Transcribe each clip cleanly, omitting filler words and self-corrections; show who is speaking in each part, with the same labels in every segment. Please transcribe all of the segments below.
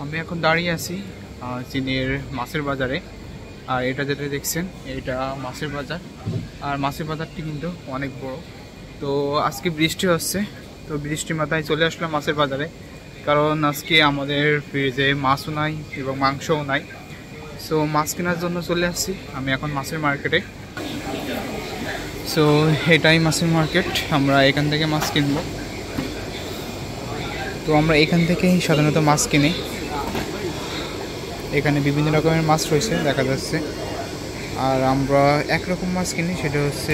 Speaker 1: আমি এখন দাঁড়িয়ে আছি চীনের মাছের বাজারে। আর এটা যেটা দেখছেন এটা মাছের বাজার। আর মাছের বাজারটি কিন্তু অনেক বড়। তো আজকে বৃষ্টি হচ্ছে, তো বৃষ্টি মাথায় চলে আসলাম মাছের বাজারে, কারণ আজকে আমাদের ফ্রিজে মাছও নাই এবং মাংসও নাই। সো মাছ কেনার জন্য চলে আসছি আমি এখন মাছের মার্কেটে। সো এটাই মাছের মার্কেট, আমরা এখান থেকে মাছ কিনবো। তো আমরা এখান থেকেই সাধারণত মাছ কিনি। এখানে বিভিন্ন রকমের মাছ রয়েছে দেখা যাচ্ছে। আর আমরা একরকম মাছ কিনি, সেটা হচ্ছে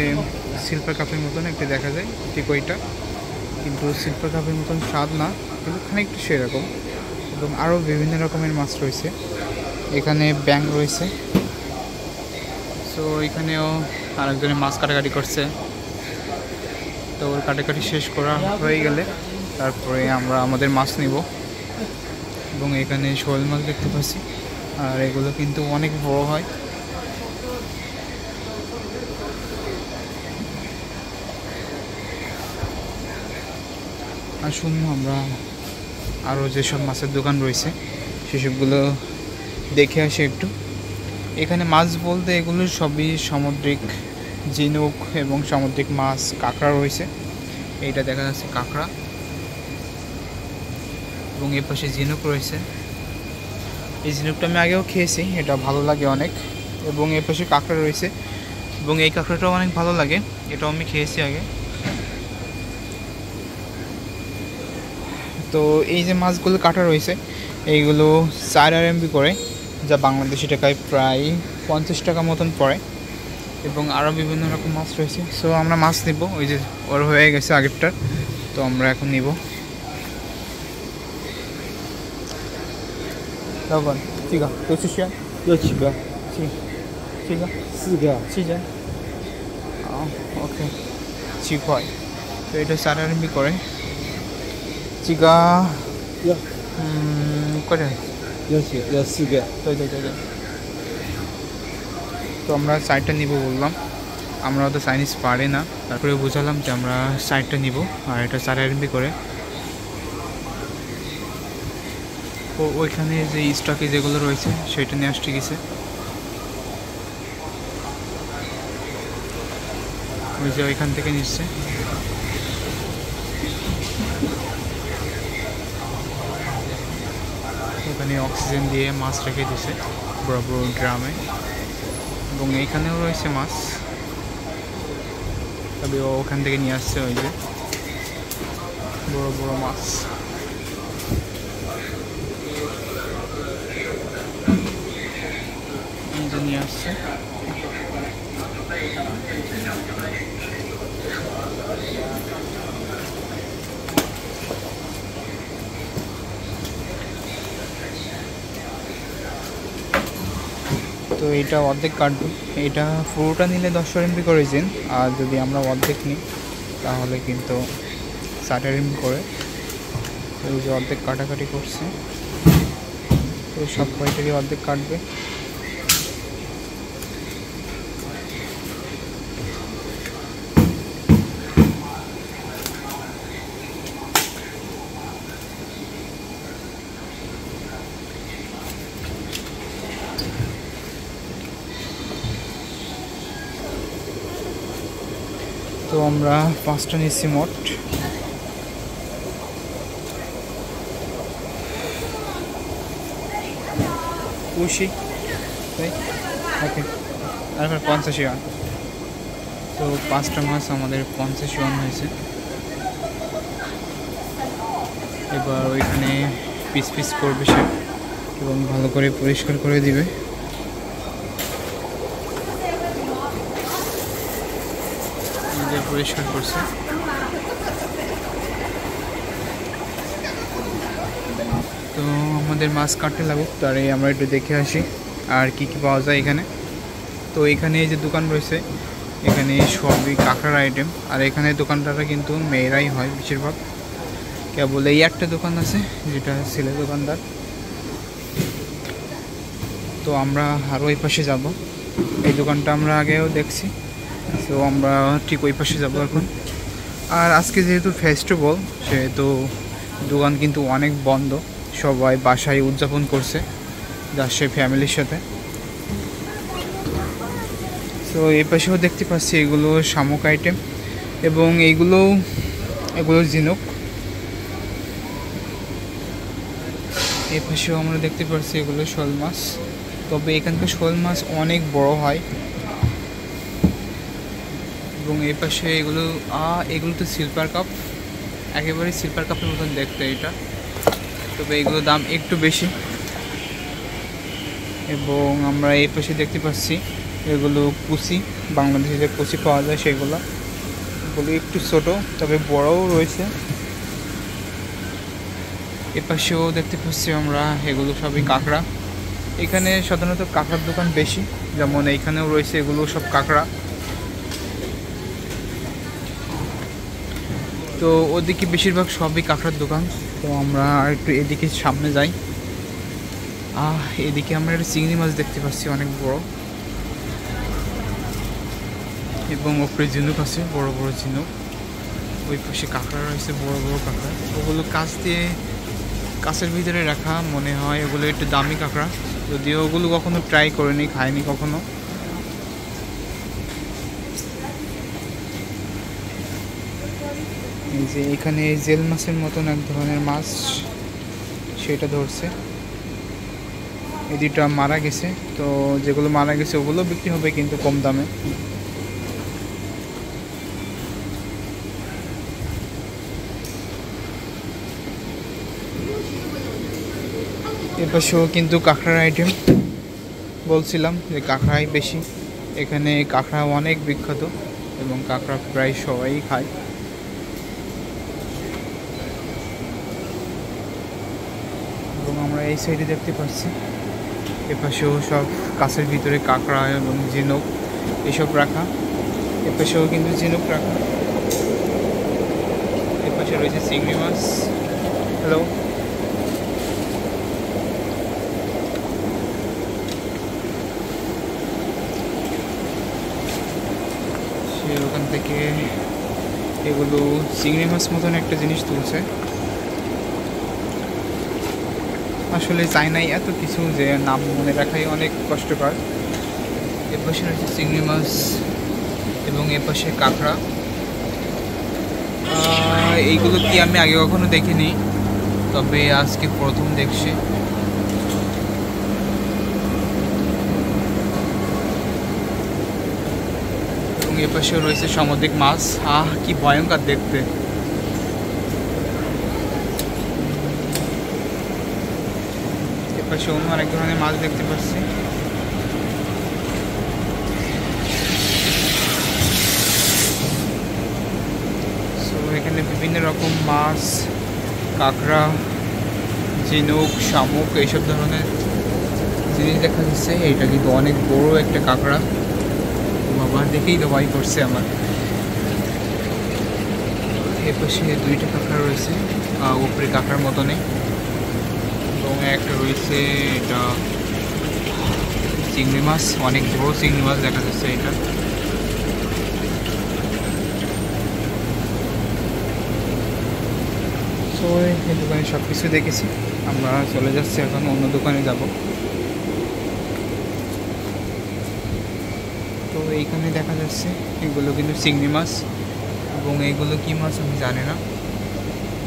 Speaker 1: সিলভার কাপের মতন একটি দেখা যায়, ঠিক ওইটা। কিন্তু সিলভার কাপের মতন স্বাদ না, কিন্তু খানিকটা সেরকম। এবং আরও বিভিন্ন রকমের মাছ রয়েছে। এখানে ব্যাঙ রয়েছে। সো এখানেও আরেকজনের মাছ কাটাকাটি করছে। তো ওর কাটাকাটি শেষ করা হয়ে গেলে তারপরে আমরা আমাদের মাছ নিব। এবং এখানে শোল মাছ দেখতে পাচ্ছি, আর এগুলো কিন্তু অনেক বড় হয়। আসুন আমরা আরও যেসব মাছের দোকান রয়েছে সেসবগুলো দেখে আসি একটু। এখানে মাছ বলতে এগুলো সবই সামুদ্রিক, ঝিনুক এবং সামুদ্রিক মাছ, কাঁকড়া রয়েছে। এইটা দেখা যাচ্ছে কাঁকড়া, এবং এর পাশে ঝিনুক রয়েছে। এই ঝিনুকটা আমি আগেও খেয়েছি, এটা ভালো লাগে অনেক। এবং এর পাশে কাঁকড়া রয়েছে, এবং এই কাঁকড়াটাও অনেক ভালো লাগে, এটাও আমি খেয়েছি আগে। তো এই যে মাছগুলো কাটা রয়েছে এইগুলো 4 RMB করে, যা বাংলাদেশি টাকায় প্রায় 50 টাকা মতন পড়ে। এবং আরও বিভিন্ন রকম মাছ রয়েছে। সো আমরা মাছ নিব, ওই যে ওর হয়ে গেছে আগেরটার, তো আমরা এখন নিব।老板，这个都是鲜，
Speaker 2: 要几个？
Speaker 1: 这个
Speaker 2: 4个。
Speaker 1: 7件。好，OK，7块。তো এটা 4 RMB করে।这个
Speaker 2: 要
Speaker 1: 快点。
Speaker 2: 要4个。
Speaker 1: 对。তো আমরা সাইডটা নিব বললাম, আমরা তো চাইনিজ পারি না, তারপরে বুঝালাম যে আমরা সাইডটা নিব। আর এটা 4 RMB করে। ও ওইখানে যে স্টকে যেগুলো রয়েছে সেটা নিয়ে আসতে গেছে। ওই যে ওইখান থেকে নিচ্ছে। ওখানে অক্সিজেন দিয়ে মাছ রেখে দিছে বড় বড় ড্রামে। এবং এইখানেও রয়েছে মাছ, তবে ও ওখান থেকে নিয়ে আসছে ওই যে বড় বড় মাছ। নিয়ে আসছে। তো এটা অর্ধেক কাটবে, এটা পুরোটা নিলে 10 RMB করেছেন। আর যদি আমরা অর্ধেক নিই তাহলে কিন্তু 60 RMB করে। তো এই যে অর্ধেক কাটাকাটি করছে, তো সব কয়টারই অর্ধেক কাটবে। তো আমরা 5টা নিচ্ছি মোট। খুশি তাই, ওকে। আর 50 yuan। তো 5টা মাছ আমাদের 50 yuan হয়েছে। এবার ওইখানে পিস পিস করবে সে, এবং ভালো করে পরিষ্কার করে দিবে। পরিষ্কার করছে। তো আমাদের মাছ কাটতে লাগুক, তার আমরা একটু দেখে আসি আর কি কি পাওয়া যায় এখানে। তো এখানে এই যে দোকান রয়েছে, এখানে সবই কাঁকড়ার আইটেম। আর এখানে দোকানদাররা কিন্তু মেয়েরাই হয় বেশিরভাগ, কেবল এই একটা দোকান আছে যেটা ছেলে দোকানদার। তো আমরা আরও ওই পাশে যাব, এই দোকানটা আমরা আগেও দেখছি। তো আমরা ঠিক ওই পাশে যাবো এখন। আর আজকে যেহেতু ফেস্টিভ্যাল সেহেতু দোকান কিন্তু অনেক বন্ধ, সবাই বাসায় উদযাপন করছে যাচ্ছে ফ্যামিলির সাথে। তো এই পাশেও দেখতে পাচ্ছি এগুলো শামুক আইটেম, এবং এগুলো ঝিনুক। এই পাশেও আমরা দেখতে পাচ্ছি এগুলো শোল মাছ, তবে এখানকার শোল মাছ অনেক বড় হয়। এবং এই পাশে এগুলো তো সিলভার কাপ, একেবারে সিলভার কাপের মতন দেখতে এটা, তবে এগুলো দাম একটু বেশি। এবং আমরা এই পাশে দেখতে পাচ্ছি এগুলো কুচি, বাংলাদেশে যে কুচি পাওয়া যায় সেগুলো একটু ছোট তবে বড়ও রয়েছে। এ পাশেও দেখতে পাচ্ছি আমরা এগুলো সবই কাঁকড়া। এখানে সাধারণত কাঁকড়ার দোকান বেশি, যেমন এইখানেও রয়েছে এগুলো সব কাঁকড়া। তো ওদিকে বেশিরভাগ সবই কাঁকড়ার দোকান। তো আমরা একটু এদিকে সামনে যাই। এদিকে আমরা একটা চিংড়ি মাছ দেখতে পাচ্ছি অনেক বড়, এবং ওপরে ঝিনুক আছে, বড় বড় ঝিনুক। ওই পাশে কাঁকড়া রয়েছে, বড় বড় কাঁকড়া। ওগুলো কাঁচের ভিতরে রাখা মনে হয়, ওগুলো একটু দামি কাঁকড়া, যদিও ওগুলো কখনো ট্রাই করিনি, খাইনি কখনো। এই যে এখানে জেল মাছের মতন এক ধরনের মাছ, সেটা ধরছে। এই দুটা মারা গেছে, তো যেগুলো মারা গেছে ওগুলো বিক্রি হবে কিন্তু কম দামে। এপাশেও কিন্তু কাঁকড়ার আইটেম, বলছিলাম যে কাঁকড়াই বেশি। এখানে কাঁকড়া অনেক বিখ্যাত এবং কাঁকড়া প্রায় সবাই খায়। এবং আমরা এই সাইডে দেখতে পাচ্ছি এপাশেও সব কাছের ভিতরে কাঁকড়া এবং ঝিনুক এসব রাখা। এপাশেও কিন্তু ঝিনুক রাখা। এপাশে রয়েছে চিংড়ি মাছ। হ্যালো, সে ওখান থেকে এগুলো চিংড়ি মাছ মতন একটা জিনিস তুলছে। আসলে চাইনাই এত কিছু যে নাম মনে রাখাই অনেক কষ্টকর। এপাশে রয়েছে চিংড়ি মাছ এবং এপাশে কাঁকড়া। এইগুলো কি আমি আগে কখনো দেখিনি, তবে আজকে প্রথম দেখছি। এবং এপাশেও রয়েছে সামুদ্রিক মাছ। কি ভয়ঙ্কর দেখতে। এপাশে অন্য আরেক ধরনের মাছ দেখতে পাচ্ছি। এখানে বিভিন্ন রকম মাছ, কাঁকড়া, ঝিনুক, শামুক এইসব ধরনের জিনিস দেখা যাচ্ছে। এটা কিন্তু অনেক বড় একটা কাঁকড়া, বাবা দেখেই তো ভয় করছে আমার। এর পাশে দুইটা কাঁকড়া রয়েছে, উপরে কাঁকড়ার মতনই, এবং একটা রয়েছে এটা চিংড়ি মাছ, অনেক বড় চিংড়ি মাছ দেখা যাচ্ছে এটা। তো এই দোকানে সব কিছু দেখেছি, আমরা চলে যাচ্ছি এখন অন্য দোকানে যাব। তো এইখানে দেখা যাচ্ছে এগুলো কিন্তু চিংড়ি মাছ, এবং এইগুলো কী মাছ আমি জানি না,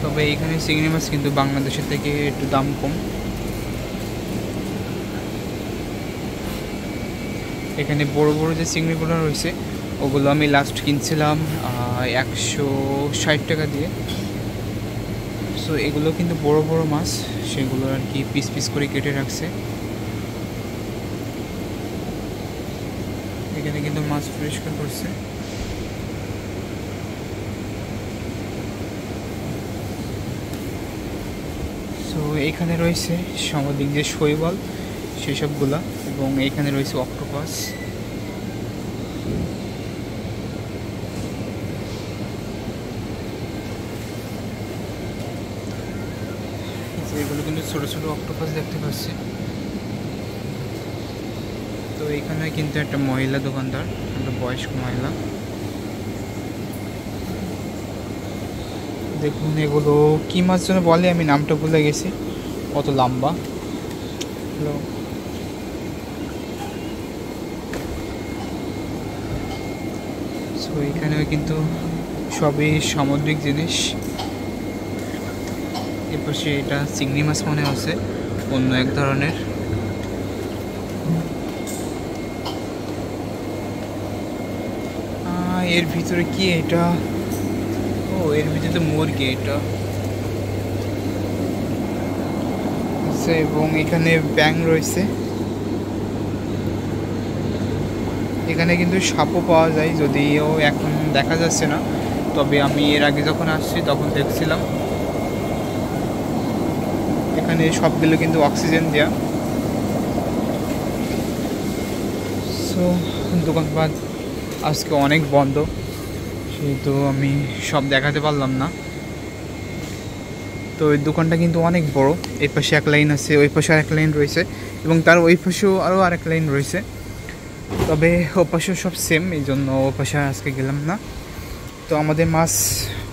Speaker 1: তবে এইখানে চিংড়ি মাছ কিন্তু বাংলাদেশের থেকে একটু দাম কম। এখানে বড় বড় যে চিংড়িগুলো রয়েছে ওগুলো আমি লাস্ট কিনছিলাম 160 টাকা দিয়ে। সো এগুলো কিন্তু বড় বড় মাছ, সেগুলো আর কি পিস পিস করে কেটে রাখছে। এখানে কিন্তু মাছ পরিষ্কার করছে। সো এইখানে রয়েছে সামুদ্রিক যে শৈবাল সেসবগুলা, এবং এইখানে রয়েছে অক্টোপাস। এগুলো কিন্তু ছোটো ছোটো অক্টোপাস দেখতে পাচ্ছি। তো এইখানে কিন্তু একটা মহিলা দোকানদার, একটা বয়স্ক মহিলা। দেখুন এগুলো কী মাছ যেন বলে, আমি নামটা ভুলে গেছি। কত লম্বা। হ্যালো, সো এখানেও কিন্তু সবই সামুদ্রিক জিনিস। এপাশে এটা চিংড়ি মাছ মনে আছে, অন্য এক ধরনের। এর ভিতরে কি এটা? ও, এর ভিতরে তো মুরগি এটা। এবং এখানে ব্যাঙ রয়েছে। এখানে কিন্তু সাপও পাওয়া যায়, যদিও এখন দেখা যাচ্ছে না, তবে আমি এর আগে যখন আসছি তখন দেখছিলাম। এখানে সবগুলো কিন্তু অক্সিজেন দেয়া। সো দোকানপাট আজকে অনেক বন্ধ, সেহেতু আমি সব দেখাতে পারলাম না। তো এই দোকানটা কিন্তু অনেক বড়। এই পাশে এক লাইন আছে, ওই পাশে আরেক লাইন রয়েছে, এবং তার ওই পাশেও আরও আরেক লাইন রয়েছে। তবে ও পাশেও সব সেম, এই জন্য ও পাশে আজকে গেলাম না। তো আমাদের মাছ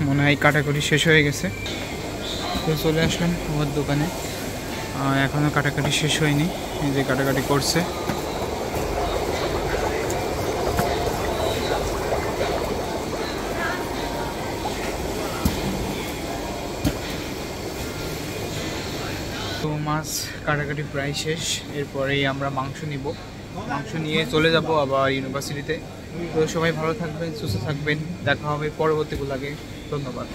Speaker 1: মনে হয় কাটাকুটি শেষ হয়ে গেছে। তো চলে আসলাম আমার দোকানে। এখনও কাটাকাটি শেষ হয়নি, এই যে কাটাকাটি করছে। তো মাছ কাটাকাটি প্রায় শেষ, এরপরেই আমরা মাংস নিব। মাংস নিয়ে চলে যাব আবার ইউনিভার্সিটিতে। তো সবাই ভালো থাকবেন, সুস্থ থাকবেন, দেখা হবে পরবর্তী ব্লগে। ধন্যবাদ।